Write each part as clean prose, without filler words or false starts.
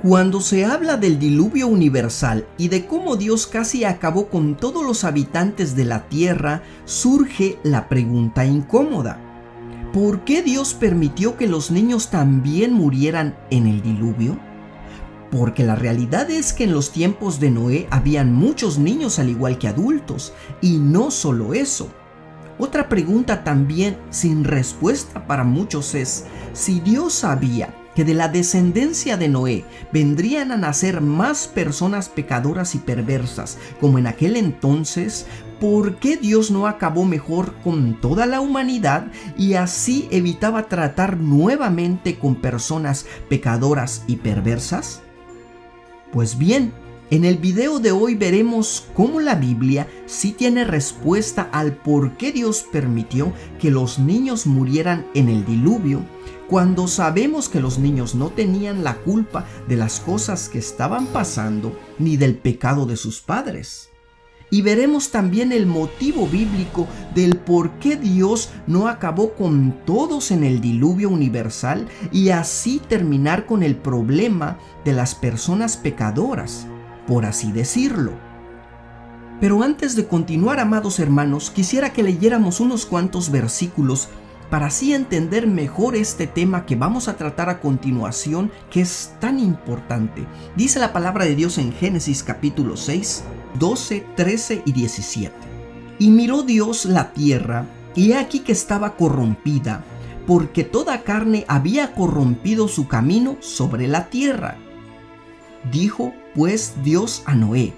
Cuando se habla del diluvio universal y de cómo Dios casi acabó con todos los habitantes de la tierra, surge la pregunta incómoda: ¿por qué Dios permitió que los niños también murieran en el diluvio? Porque la realidad es que en los tiempos de Noé habían muchos niños al igual que adultos, y no solo eso. Otra pregunta también sin respuesta para muchos es: si Dios sabía que de la descendencia de Noé vendrían a nacer más personas pecadoras y perversas como en aquel entonces, ¿por qué Dios no acabó mejor con toda la humanidad y así evitaba tratar nuevamente con personas pecadoras y perversas? Pues bien, en el video de hoy veremos cómo la Biblia sí tiene respuesta al por qué Dios permitió que los niños murieran en el diluvio, cuando sabemos que los niños no tenían la culpa de las cosas que estaban pasando ni del pecado de sus padres. Y veremos también el motivo bíblico del por qué Dios no acabó con todos en el diluvio universal y así terminar con el problema de las personas pecadoras, por así decirlo. Pero antes de continuar, amados hermanos, quisiera que leyéramos unos cuantos versículos para así entender mejor este tema que vamos a tratar a continuación, que es tan importante. Dice la palabra de Dios en Génesis capítulo 6, 12, 13 y 17. Y miró Dios la tierra, y he aquí que estaba corrompida, porque toda carne había corrompido su camino sobre la tierra. Dijo pues Dios a Noé: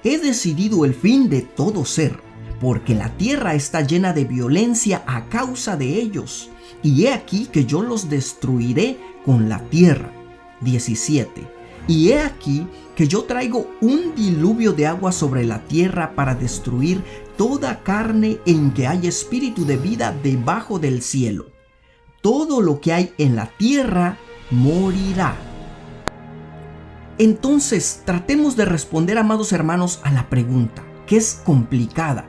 he decidido el fin de todo ser, porque la tierra está llena de violencia a causa de ellos, y he aquí que yo los destruiré con la tierra. 17. Y he aquí que yo traigo un diluvio de agua sobre la tierra para destruir toda carne en que hay espíritu de vida debajo del cielo. Todo lo que hay en la tierra morirá. Entonces, tratemos de responder, amados hermanos, a la pregunta, que es complicada.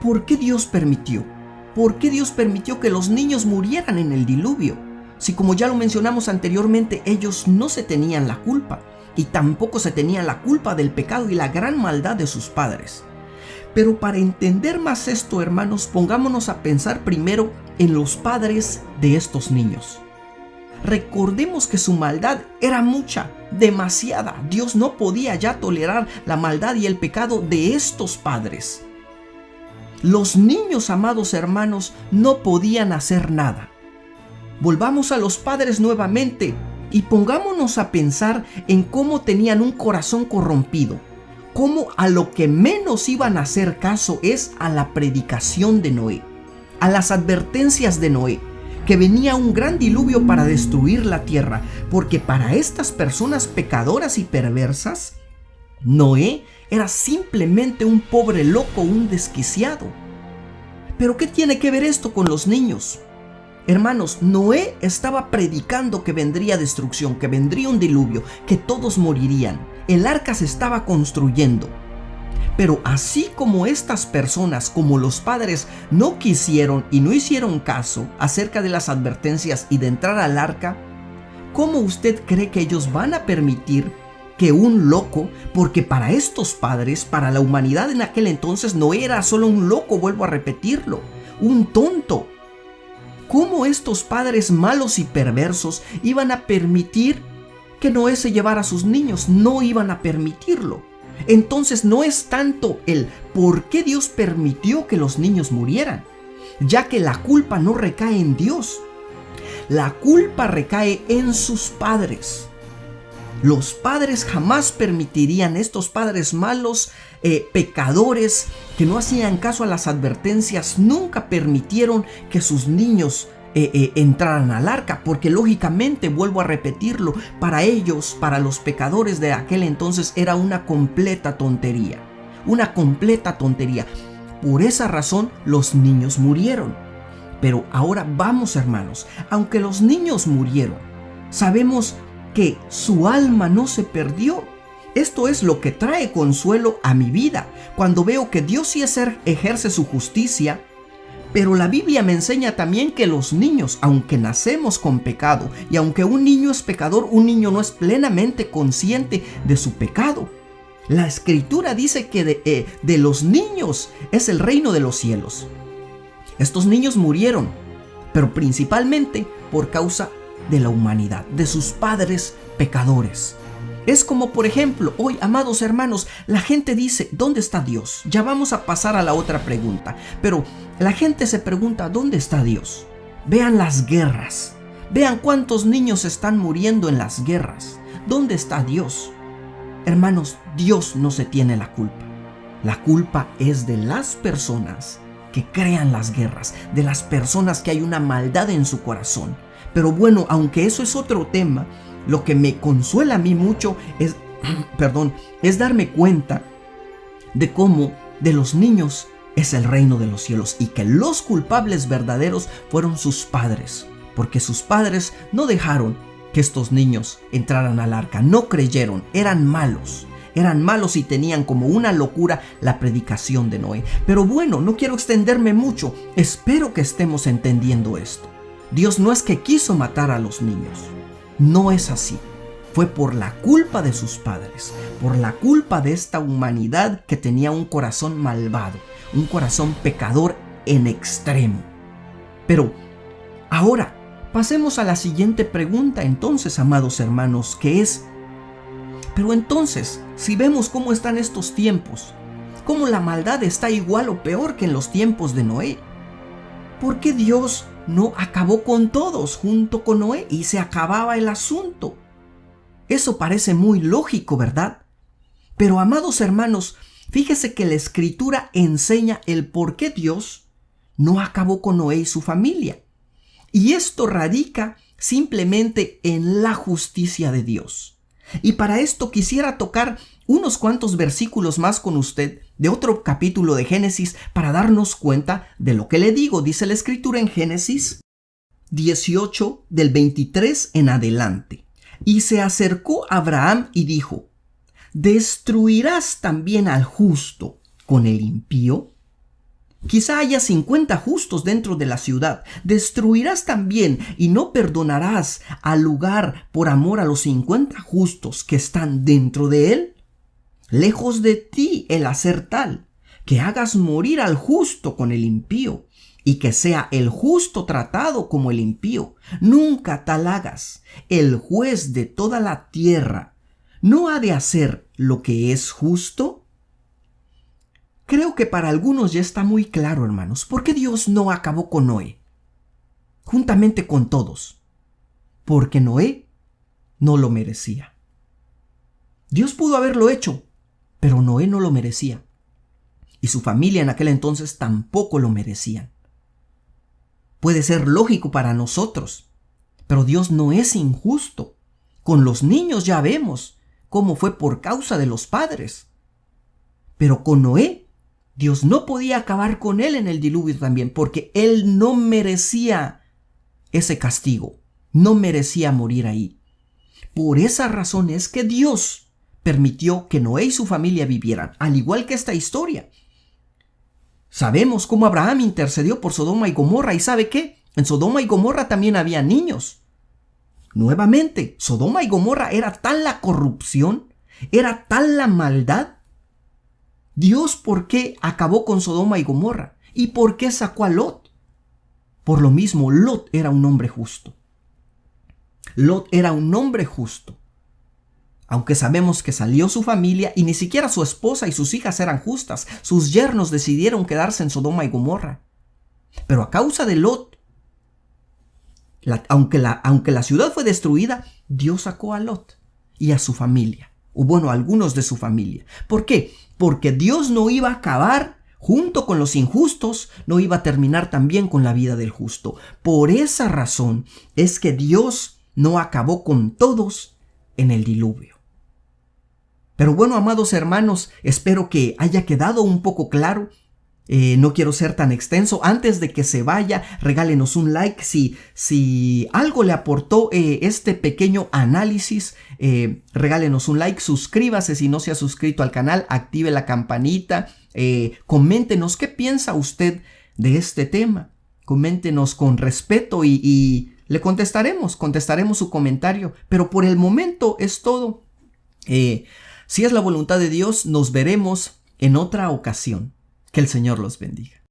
¿Por qué Dios permitió? ¿Por qué Dios permitió que los niños murieran en el diluvio? Si, como ya lo mencionamos anteriormente, ellos no se tenían la culpa y tampoco se tenían la culpa del pecado y la gran maldad de sus padres. Pero para entender más esto, hermanos, pongámonos a pensar primero en los padres de estos niños. Recordemos que su maldad era mucha, demasiada. Dios no podía ya tolerar la maldad y el pecado de estos padres. Los niños, amados hermanos, no podían hacer nada. Volvamos a los padres nuevamente y pongámonos a pensar en cómo tenían un corazón corrompido, cómo a lo que menos iban a hacer caso es a la predicación de Noé, a las advertencias de Noé, que venía un gran diluvio para destruir la tierra, porque para estas personas pecadoras y perversas, Noé era simplemente un pobre loco, un desquiciado. ¿Pero qué tiene que ver esto con los niños? Hermanos, Noé estaba predicando que vendría destrucción, que vendría un diluvio, que todos morirían. El arca se estaba construyendo. Pero así como estas personas, como los padres, no quisieron y no hicieron caso acerca de las advertencias y de entrar al arca, ¿cómo usted cree que ellos van a permitir que un loco, porque para estos padres, para la humanidad en aquel entonces, no era solo un loco, vuelvo a repetirlo, un tonto? ¿Cómo estos padres malos y perversos iban a permitir que Noé se llevara a sus niños? No iban a permitirlo. Entonces no es tanto el por qué Dios permitió que los niños murieran, ya que la culpa no recae en Dios. La culpa recae en sus padres. Los padres jamás permitirían, estos padres malos, pecadores, que no hacían caso a las advertencias, nunca permitieron que sus niños entraran al arca, porque lógicamente, vuelvo a repetirlo, para ellos, para los pecadores de aquel entonces, era una completa tontería. Una completa tontería. Por esa razón, los niños murieron. Pero ahora vamos, hermanos, aunque los niños murieron, sabemos que su alma no se perdió. Esto es lo que trae consuelo a mi vida, cuando veo que Dios sí ejerce su justicia, Pero la Biblia me enseña también que los niños, aunque nacemos con pecado, y aunque un niño es pecador, un niño no es plenamente consciente de su pecado. La Escritura dice que de los niños es el reino de los cielos. Estos niños murieron, pero principalmente por causa de la humanidad, de sus padres pecadores. Es como, por ejemplo, hoy, amados hermanos, la gente dice, ¿dónde está Dios? Ya vamos a pasar a la otra pregunta, pero la gente se pregunta, ¿dónde está Dios? Vean las guerras, vean cuántos niños están muriendo en las guerras. ¿Dónde está Dios? Hermanos, Dios no se tiene la culpa. La culpa es de las personas que crean las guerras, de las personas que hay una maldad en su corazón. Pero bueno, aunque eso es otro tema, lo que me consuela a mí mucho es, es darme cuenta de cómo de los niños es el reino de los cielos y que los culpables verdaderos fueron sus padres, porque sus padres no dejaron que estos niños entraran al arca, no creyeron, eran malos y tenían como una locura la predicación de Noé. Pero bueno, no quiero extenderme mucho, espero que estemos entendiendo esto. Dios no es que quiso matar a los niños, no es así. Fue por la culpa de sus padres, por la culpa de esta humanidad que tenía un corazón malvado, un corazón pecador en extremo. Pero ahora pasemos a la siguiente pregunta entonces, amados hermanos, que es, pero entonces, si vemos cómo están estos tiempos, cómo la maldad está igual o peor que en los tiempos de Noé, ¿por qué Dios no acabó con todos junto con Noé y se acababa el asunto? Eso parece muy lógico, ¿verdad? Pero, amados hermanos, fíjese que la Escritura enseña el por qué Dios no acabó con Noé y su familia. Y esto radica simplemente en la justicia de Dios. Y para esto quisiera tocar unos cuantos versículos más con usted de otro capítulo de Génesis para darnos cuenta de lo que le digo. Dice la Escritura en Génesis 18 del 23 en adelante. Y se acercó Abraham y dijo, ¿destruirás también al justo con el impío? Quizá haya 50 justos dentro de la ciudad. ¿Destruirás también y no perdonarás al lugar por amor a los 50 justos que están dentro de él? Lejos de ti el hacer tal, que hagas morir al justo con el impío, y que sea el justo tratado como el impío. Nunca tal hagas. El juez de toda la tierra ¿no ha de hacer lo que es justo? Creo que para algunos ya está muy claro, hermanos, ¿por qué Dios no acabó con Noé? Juntamente con todos. Porque Noé no lo merecía. Dios pudo haberlo hecho, pero Noé no lo merecía. Y su familia en aquel entonces tampoco lo merecían. Puede ser lógico para nosotros, pero Dios no es injusto. Con los niños ya vemos cómo fue por causa de los padres. Pero con Noé, Dios no podía acabar con él en el diluvio también, porque él no merecía ese castigo, no merecía morir ahí. Por esa razón es que Dios permitió que Noé y su familia vivieran, al igual que esta historia. Sabemos cómo Abraham intercedió por Sodoma y Gomorra, y ¿sabe qué? En Sodoma y Gomorra también había niños. Nuevamente, Sodoma y Gomorra era tal la corrupción, era tal la maldad. Dios, ¿por qué acabó con Sodoma y Gomorra? ¿Y por qué sacó a Lot? Por lo mismo, Lot era un hombre justo. Lot era un hombre justo. Aunque sabemos que salió su familia y ni siquiera su esposa y sus hijas eran justas, sus yernos decidieron quedarse en Sodoma y Gomorra. Pero a causa de Lot, aunque la ciudad fue destruida, Dios sacó a Lot y a su familia, o bueno, a algunos de su familia. ¿Por qué? Porque Dios no iba a acabar junto con los injustos, no iba a terminar también con la vida del justo. Por esa razón es que Dios no acabó con todos en el diluvio. Pero bueno, amados hermanos, espero que haya quedado un poco claro. No quiero ser tan extenso. Antes de que se vaya, regálenos un like si algo le aportó este pequeño análisis. Regálenos un like, suscríbase si no se ha suscrito al canal, active la campanita, coméntenos qué piensa usted de este tema. Coméntenos con respeto y le contestaremos su comentario. Pero por el momento es todo. Si es la voluntad de Dios, nos veremos en otra ocasión. Que el Señor los bendiga.